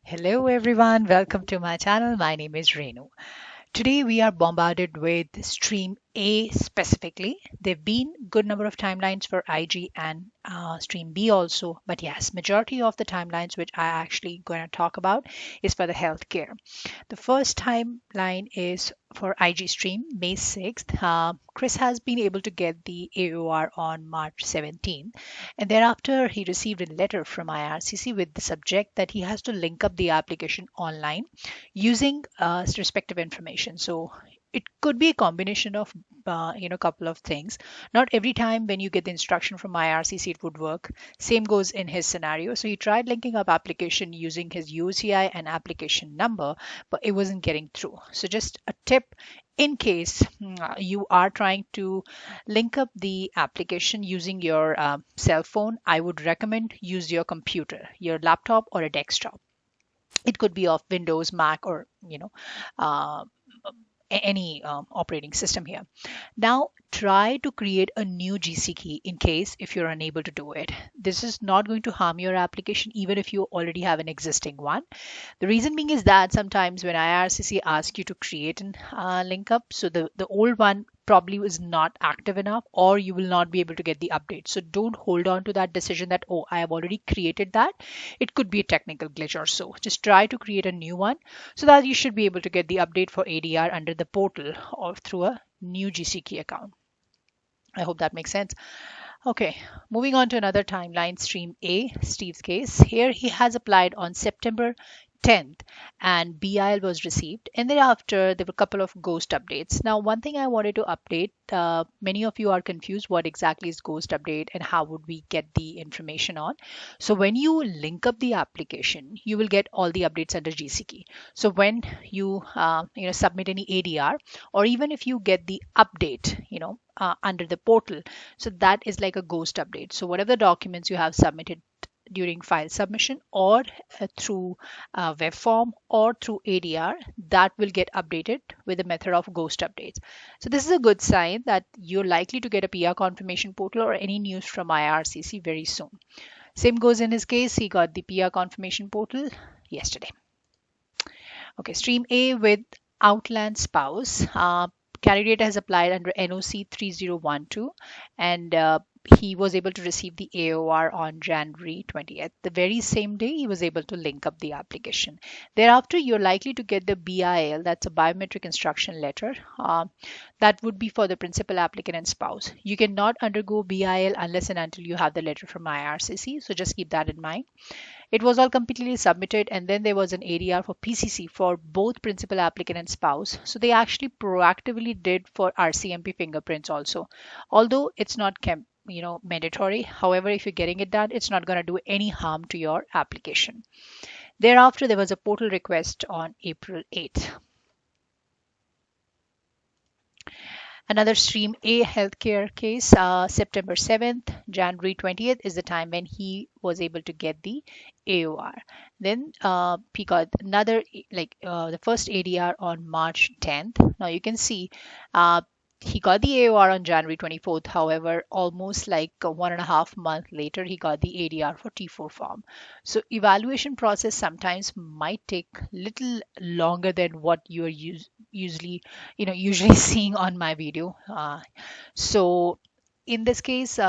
Hello everyone, welcome to my channel. My name is Renu. Today we are bombarded with Stream A specifically. There've been good number of timelines for IG and Stream B also, but yes, majority of the timelines which I actually going to talk about is for the healthcare. The first timeline is for IG stream, May 6th. Chris has been able to get the AOR on March 17th, and thereafter he received a letter from IRCC with the subject that he has to link up the application online using respective information. So it could be a combination of couple of things. Not every time when you get the instruction from IRCC it would work. Same goes in his scenario. So he tried linking up application using his UCI and application number, but it wasn't getting through. So just a tip, in case you are trying to link up the application using your cell phone, I would recommend use your computer, your laptop or a desktop. It could be of Windows, Mac, or uh, any operating system here. Now try to create a new GC key in case if you're unable to do it. This is not going to harm your application even if you already have an existing one. The reason being is that sometimes when IRCC asks you to create an link up, so the old one probably is not active enough or you will not be able to get the update. So don't hold on to that decision that, oh, I have already created that. It could be a technical glitch or so. Just try to create a new one so that you should be able to get the update for ADR under the portal or through a new GC key account. I hope that makes sense. Okay, moving on to another timeline, stream A, Steve's case. Here he has applied on September 10th and BIL was received, and thereafter there were a couple of ghost updates. Now one thing I wanted to update, many of you are confused what exactly is ghost update and how would we get the information on. So when you link up the application you will get all the updates under GCK. So when you submit any ADR, or even if you get the update under the portal, so that is like a ghost update. So whatever documents you have submitted during file submission or through web form or through ADR, that will get updated with the method of ghost updates. So this is a good sign that you're likely to get a PR confirmation portal or any news from IRCC very soon. Same goes in his case. He got the PR confirmation portal yesterday. Okay, stream A with Outland spouse. Candidate has applied under NOC 3012 and he was able to receive the AOR on January 20th. The very same day he was able to link up the application. Thereafter, you're likely to get the BIL, that's a biometric instruction letter. That would be for the principal applicant and spouse. You cannot undergo BIL unless and until you have the letter from IRCC, so just keep that in mind. It was all completely submitted, and then there was an ADR for PCC for both principal applicant and spouse. So they actually proactively did for RCMP fingerprints also, although it's not mandatory. However, if you're getting it done, it's not going to do any harm to your application. Thereafter, there was a portal request on April 8th. Another stream A healthcare case, September 7th, January 20th is the time when he was able to get the AOR. Then he got another, the first ADR on March 10th. Now you can see he got the AOR on January 24th. However, almost like 1.5 months later, he got the ADR for T4 form. So evaluation process sometimes might take little longer than what you are usually seeing on my video. So in this case,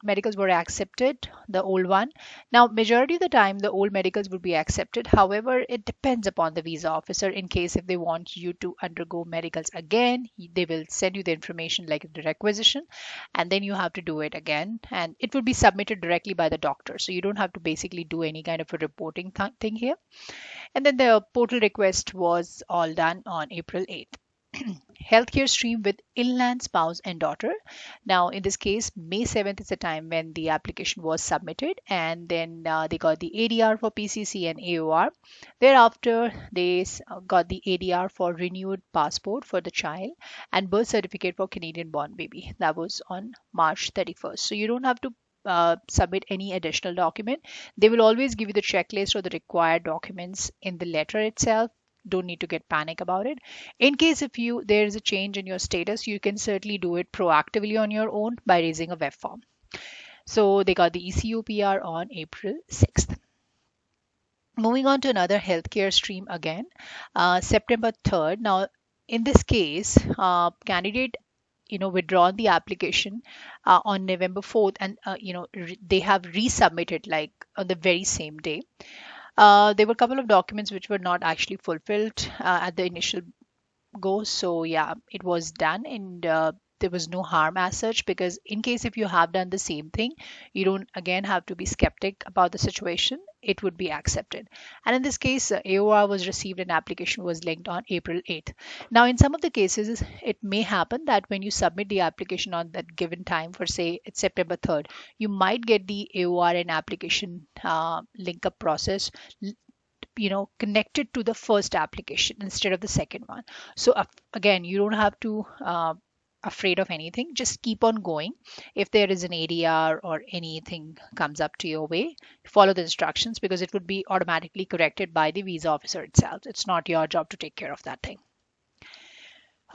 medicals were accepted, the old one. Now majority of the time the old medicals would be accepted. However, it depends upon the visa officer. In case if they want you to undergo medicals again, they will send you the information like the requisition, and then you have to do it again, and it will be submitted directly by the doctor, so you don't have to basically do any kind of a reporting thing here. And then the portal request was all done on April 8th. Healthcare stream with inland spouse and daughter. Now in this case, May 7th is the time when the application was submitted, and then they got the ADR for PCC and AOR. Thereafter they got the ADR for renewed passport for the child and birth certificate for Canadian born baby. That was on March 31st. So you don't have to submit any additional document. They will always give you the checklist or the required documents in the letter itself. Don't need to get panic about it. In case if there is a change in your status, you can certainly do it proactively on your own by raising a web form. So they got the ECU PR on April 6th. Moving on to another healthcare stream again, September 3rd. Now, in this case, candidate withdrawn the application on November 4th, and they have resubmitted like on the very same day. There were a couple of documents which were not actually fulfilled at the initial go. So yeah, it was done, and there was no harm as such, because in case if you have done the same thing, you don't again have to be skeptic about the situation. It would be accepted. And in this case, AOR was received and application was linked on April 8th. Now, in some of the cases, it may happen that when you submit the application on that given time, for say it's September 3rd, you might get the AOR and application link up process connected to the first application instead of the second one. So again, you don't have to afraid of anything. Just keep on going. If there is an ADR or anything comes up to your way, follow the instructions, because it would be automatically corrected by the visa officer itself. It's not your job to take care of that thing.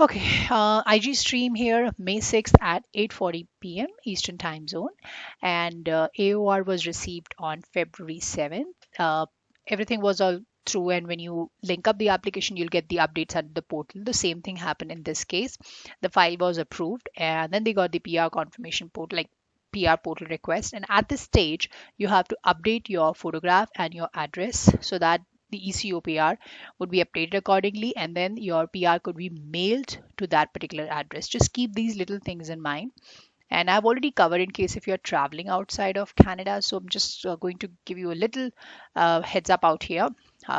Okay, IG stream here, May 6th at 8:40 p.m. Eastern Time Zone, and AOR was received on February 7th. Everything was all through, and when you link up the application, you'll get the updates at the portal. The same thing happened in this case. The file was approved, and then they got the PR confirmation portal, like PR portal request. And at this stage, you have to update your photograph and your address so that the ECO PR would be updated accordingly, and then your PR could be mailed to that particular address. Just keep these little things in mind. And I've already covered in case if you're traveling outside of Canada. So I'm just going to give you a little heads up out here.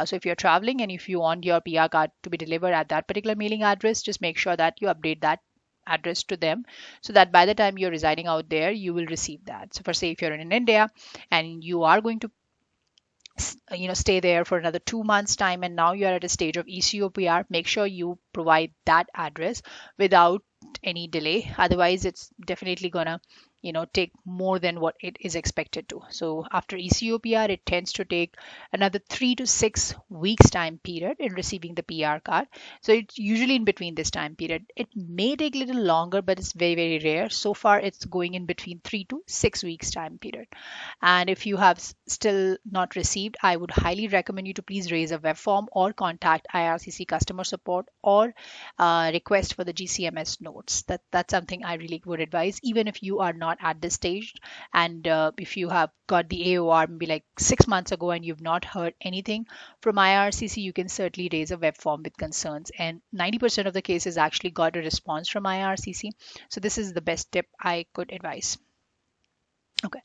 So if you're traveling and if you want your PR card to be delivered at that particular mailing address, just make sure that you update that address to them, so that by the time you're residing out there, you will receive that. So for say if you're in India and you are going to stay there for another 2 months time, and now you're at a stage of ECO PR, make sure you provide that address without any delay. Otherwise, it's definitely gonna take more than what it is expected to. So after ECO PR, it tends to take another 3 to 6 weeks time period in receiving the PR card. So it's usually in between this time period. It may take a little longer, but it's very, very rare. So far, it's going in between 3 to 6 weeks time period. And if you have still not received, I would highly recommend you to please raise a web form or contact IRCC customer support, or request for the GCMS notes. That's something I really would advise, even if you are not at this stage. And if you have got the AOR maybe like 6 months ago and you've not heard anything from IRCC, you can certainly raise a web form with concerns. And 90% of the cases actually got a response from IRCC. So this is the best tip I could advise. Okay.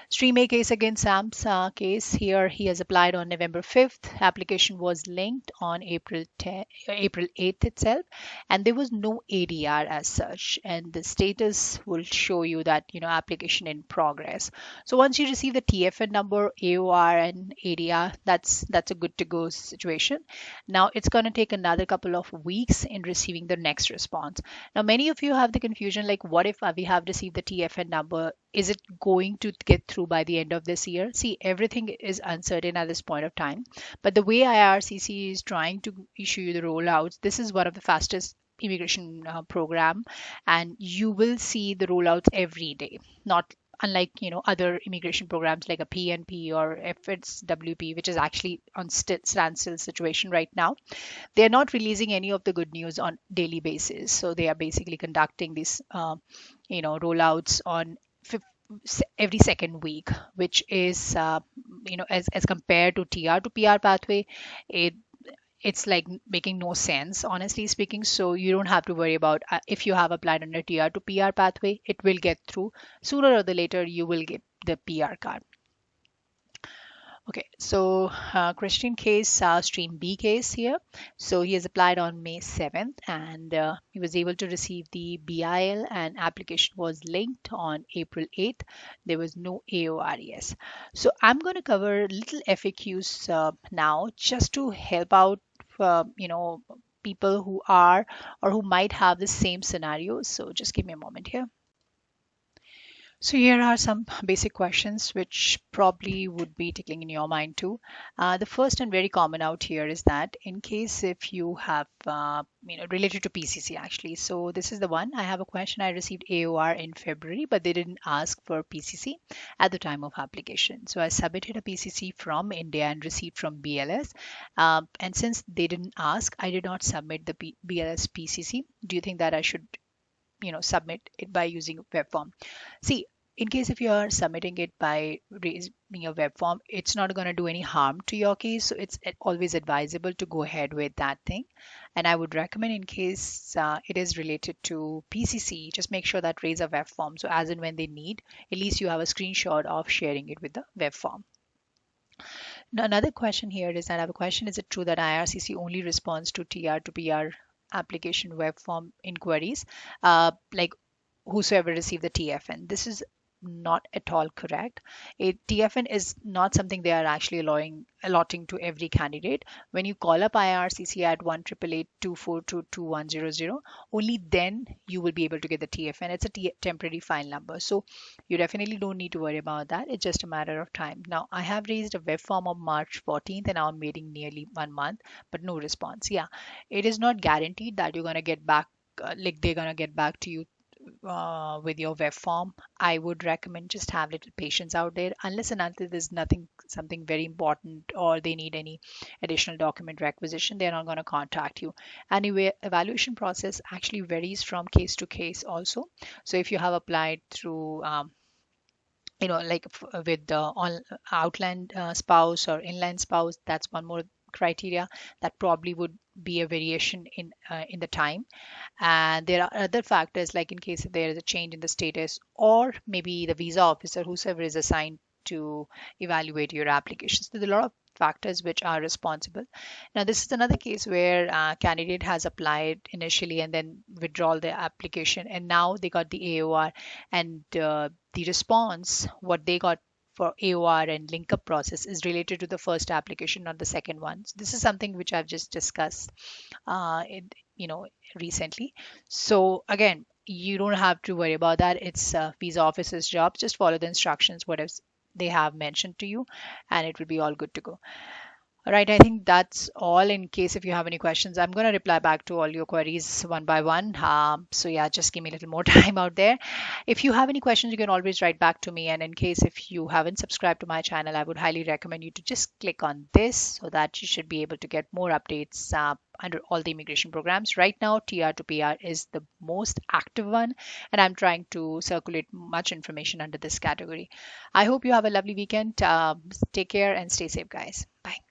Stream A case against Sam's case here. He has applied on November 5th. Application was linked on April 8th itself, and there was no ADR as such. And the status will show you that application in progress. So once you receive the TFN number, AOR, and ADR, that's a good to go situation. Now it's going to take another couple of weeks in receiving the next response. Now many of you have the confusion like, what if we have received the TFN number? Is it going to get through by the end of this year? See, everything is uncertain at this point of time. But the way IRCC is trying to issue you the rollouts, this is one of the fastest immigration program, and you will see the rollouts every day. Not unlike other immigration programs like a PNP or if it's WP, which is actually on standstill situation right now. They're not releasing any of the good news on daily basis. So they are basically conducting these rollouts on every second week, which is as compared to TR to PR pathway, it's like making no sense, honestly speaking. So you don't have to worry about if you have applied under TR to PR pathway, it will get through. Sooner or the later, you will get the PR card. Okay, so Christian case, stream B case here. So he has applied on May 7th, and he was able to receive the BIL, and application was linked on April 8th. There was no AORES. So I'm going to cover little FAQs now, just to help out people who are or who might have the same scenario. So just give me a moment here. So here are some basic questions which probably would be tickling in your mind too. The first and very common out here is that in case if you have, related to PCC actually. So this is the one. I have a question. I received AOR in February, but they didn't ask for PCC at the time of application. So I submitted a PCC from India and received from BLS. And since they didn't ask, I did not submit the BLS PCC. Do you think that I should, submit it by using web form? See, in case if you are submitting it by raising a web form, it's not going to do any harm to your case. So it's always advisable to go ahead with that thing. And I would recommend in case it is related to PCC, just make sure that raise a web form. So as and when they need, at least you have a screenshot of sharing it with the web form. Now, another question here is that I have a question. Is it true that IRCC only responds to TR to PR application web form inquiries? Like whosoever received the TFN. This is not at all correct. TFN is not something they are actually allotting to every candidate. When you call up IRCC at 1-888-242-2100, only then you will be able to get the TFN. It's a temporary file number. So you definitely don't need to worry about that. It's just a matter of time. Now, I have raised a web form on March 14th and now I'm waiting nearly 1 month, but no response. Yeah, it is not guaranteed that you're going to get back, like they're going to get back to you with your web form. I would recommend just have little patience out there unless and until there's nothing something very important or they need any additional document requisition, they're not going to contact you. Anyway, evaluation process actually varies from case to case also. So if you have applied through like with the on outland spouse or inland spouse, that's one more criteria that probably would be a variation in the time. And there are other factors like in case if there is a change in the status or maybe the visa officer whosoever is assigned to evaluate your application. So there's a lot of factors which are responsible. Now this is another case where candidate has applied initially and then withdraw the application and now they got the AOR and the response what they got for AOR and link up process is related to the first application, not the second one. So this is something which I've just discussed in, recently. So again, you don't have to worry about that. It's visa officer's job. Just follow the instructions, whatever they have mentioned to you, and it will be all good to go. All right, I think that's all. In case if you have any questions, I'm going to reply back to all your queries one by one. So yeah, just give me a little more time out there. If you have any questions, you can always write back to me. And in case if you haven't subscribed to my channel, I would highly recommend you to just click on this so that you should be able to get more updates under all the immigration programs. Right now, TR to PR is the most active one, and I'm trying to circulate much information under this category. I hope you have a lovely weekend. Take care and stay safe, guys. Bye.